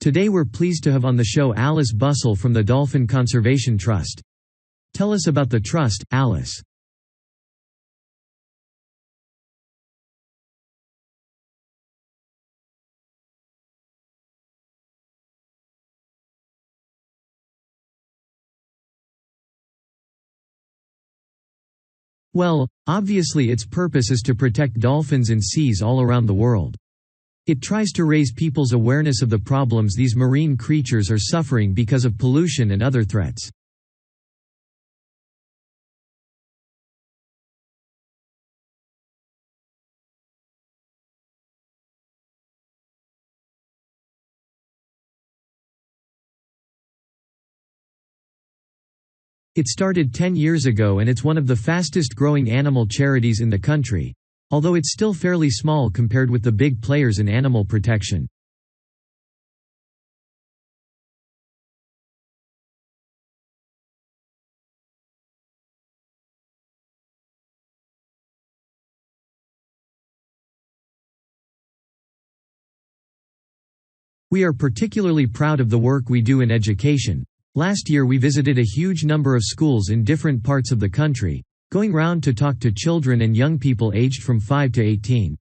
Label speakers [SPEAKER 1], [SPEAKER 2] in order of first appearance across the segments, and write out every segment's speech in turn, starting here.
[SPEAKER 1] Today we're pleased to have on the show Alice Bussell from the Dolphin Conservation Trust. Tell us about the trust, Alice. Well, obviously its purpose is to protect dolphins in seas all around the world. It tries to raise people's awareness of the problems these marine creatures are suffering because of pollution and other threats. It started 10 years ago and it's one of the fastest growing animal charities in the country, although it's still fairly small compared with the big players in animal protection. We are particularly proud of the work we do in education. Last year we visited a huge number of schools in different parts of the country, going round to talk to children and young people aged from 5 to 18.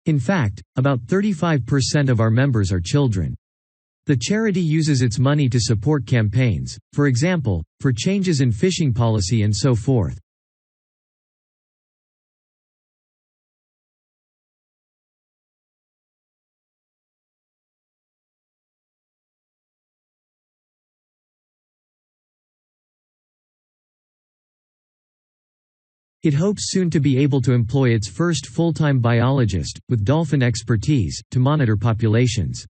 [SPEAKER 1] In fact, about 35% of our members are children. The charity uses its money to support campaigns, for example, for changes in fishing policy and so forth. It hopes soon to be able to employ its first full-time biologist, with dolphin expertise, to monitor populations.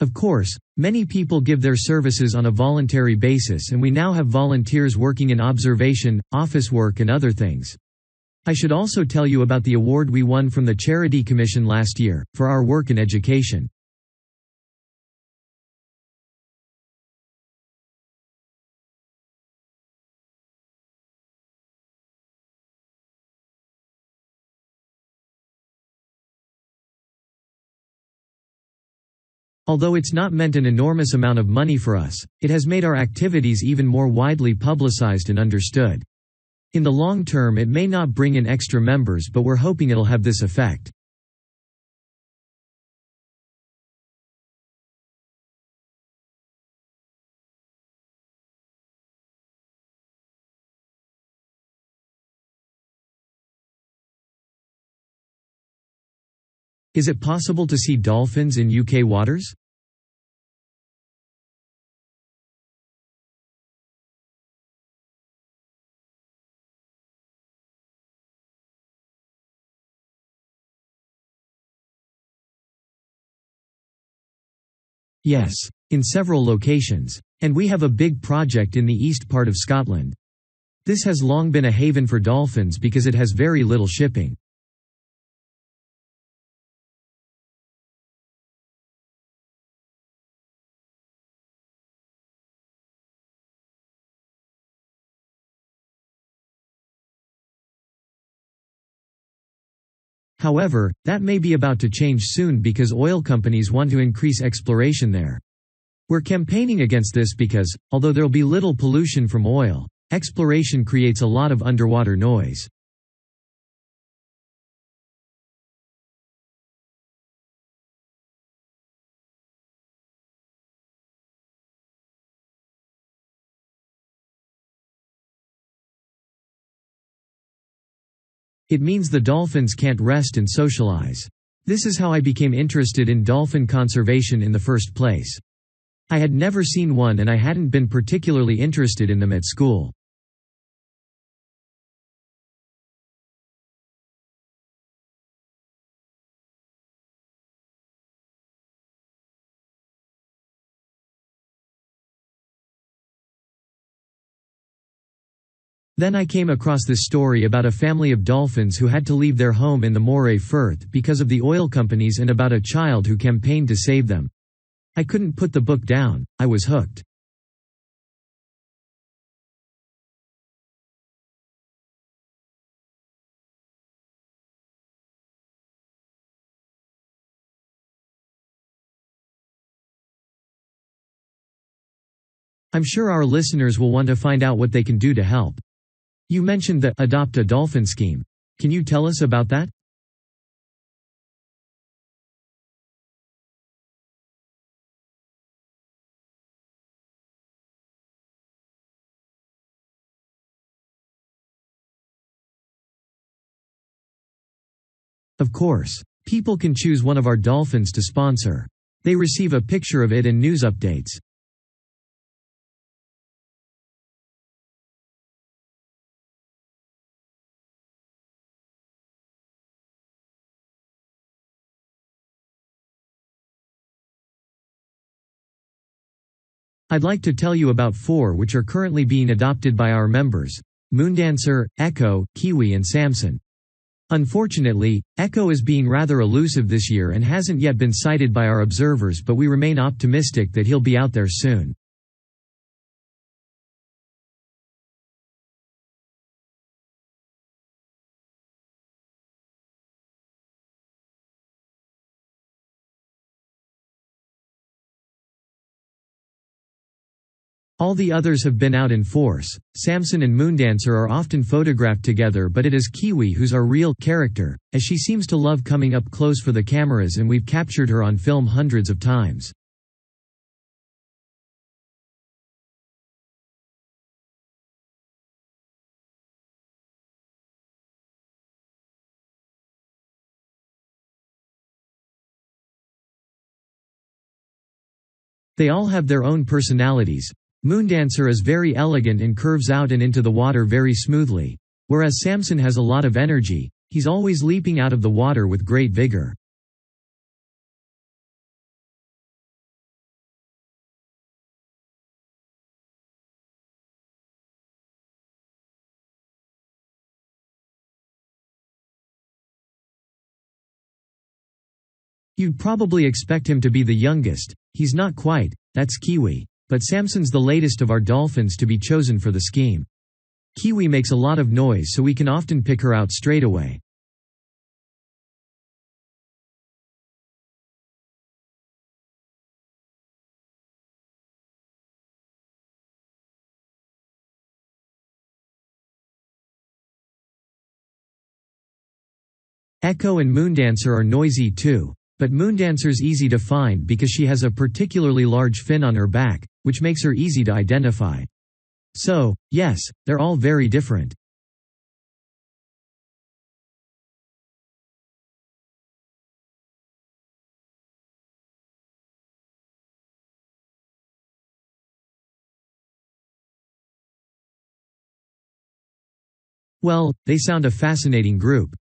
[SPEAKER 1] Of course, many people give their services on a voluntary basis and we now have volunteers working in observation, office work and other things. I should also tell you about the award we won from the Charity Commission last year, for our work in education. Although it's not meant an enormous amount of money for us, it has made our activities even more widely publicized and understood. In the long term it may not bring in extra members, but we're hoping it'll have this effect. Is it possible to see dolphins in UK waters? Yes, in several locations. And we have a big project in the east part of Scotland. This has long been a haven for dolphins because it has very little shipping. However, that may be about to change soon because oil companies want to increase exploration there. We're campaigning against this because, although there'll be little pollution from oil, exploration creates a lot of underwater noise. It means the dolphins can't rest and socialize. This is how I became interested in dolphin conservation in the first place. I had never seen one and I hadn't been particularly interested in them at school. Then I came across this story about a family of dolphins who had to leave their home in the Moray Firth because of the oil companies and about a child who campaigned to save them. I couldn't put the book down, I was hooked. I'm sure our listeners will want to find out what they can do to help. You mentioned the Adopt a Dolphin scheme. Can you tell us about that? Of course. People can choose one of our dolphins to sponsor. They receive a picture of it and news updates. I'd like to tell you about 4 which are currently being adopted by our members: Moondancer, Echo, Kiwi and Samson. Unfortunately, Echo is being rather elusive this year and hasn't yet been sighted by our observers, but we remain optimistic that he'll be out there soon. All the others have been out in force. Samson and Moondancer are often photographed together, but it is Kiwi who's our real character, as she seems to love coming up close for the cameras and we've captured her on film hundreds of times. They all have their own personalities. Moondancer is very elegant and curves out and into the water very smoothly, whereas Samson has a lot of energy. He's always leaping out of the water with great vigor. You'd probably expect him to be the youngest. He's not quite, that's Kiwi. But Samson's the latest of our dolphins to be chosen for the scheme. Kiwi makes a lot of noise, so we can often pick her out straight away. Echo and Moondancer are noisy too, but Moondancer's easy to find because she has a particularly large fin on her back, which makes her easy to identify. So, yes, they're all very different. Well, they sound a fascinating group.